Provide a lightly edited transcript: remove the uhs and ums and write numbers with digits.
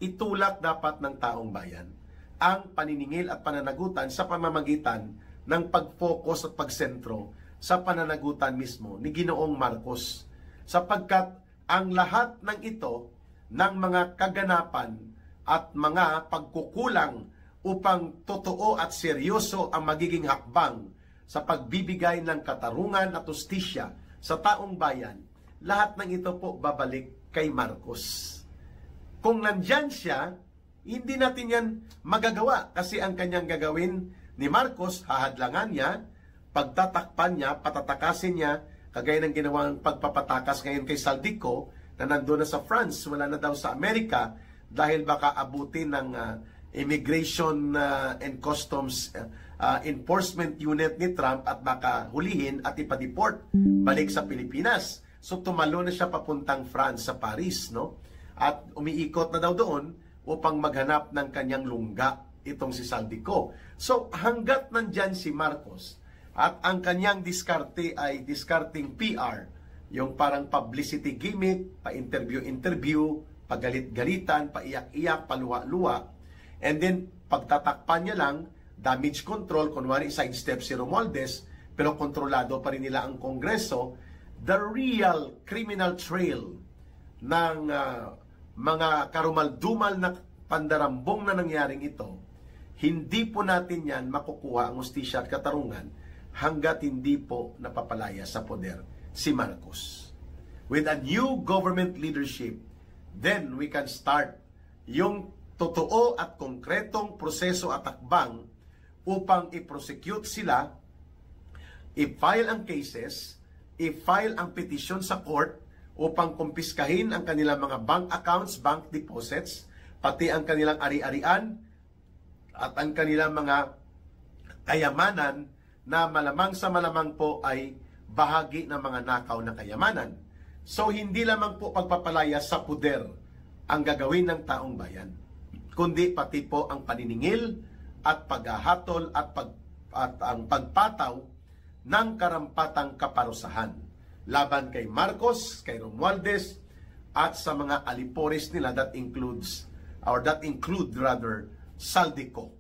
itulak dapat ng taong bayan ang paniningil at pananagutan sa pamamagitan ng pag-focus at pagsentro sa pananagutan mismo ni Ginoong Marcos, sapagkat ang lahat ng ito ng mga kaganapan at mga pagkukulang upang totoo at seryoso ang magiging hakbang sa pagbibigay ng katarungan at hustisya sa taong bayan, lahat ng ito po babalik kay Marcos. Kung nandyan siya, hindi natin yan magagawa kasi ang kanyang gagawin ni Marcos, hahadlangan niya, pagtatakpan niya, patatakasin niya, kagaya ng ginawang pagpapatakas ngayon kay Saldico na nandun na sa France, wala na daw sa Amerika dahil baka abutin ng Immigration and Customs Enforcement Unit ni Trump at baka hulihin at ipadeport balik sa Pilipinas. So tumalo na siya papuntang France sa Paris, no? At umiikot na daw doon upang maghanap ng kanyang lungga itong si Saldico. So hanggat nandyan si Marcos at ang kanyang diskarte ay diskarting PR, yung parang publicity gimmick, pa-interview, pagalit-galitan, paiyak-iyak, paluwa-luwa, and then pagtatakpan niya lang, damage control, kunwari sidestep si Romualdez, pero kontrolado pa rin nila ang Kongreso. The real criminal trail ng mga karumal-dumal na pandarambong na nangyaring ito, hindi po natin yan makukuha ang hustisya at katarungan hanggat hindi po napapalaya sa poder si Marcos. With a new government leadership, then we can start yung totoo at konkretong proseso at takbang upang i-prosecute sila, i-file ang cases, i-file ang petisyon sa court upang kumpiskahin ang kanilang mga bank accounts, bank deposits, pati ang kanilang ari-arian at ang kanilang mga kayamanan na malamang sa malamang po ay bahagi ng mga nakaw na kayamanan. So hindi lamang po pagpapalaya sa puder ang gagawin ng taong bayan, kundi pati po ang paniningil at paghahatol at ang pagpataw ng karampatang kaparusahan laban kay Marcos, kay Romualdez, at sa mga alipores nila that include Saldico.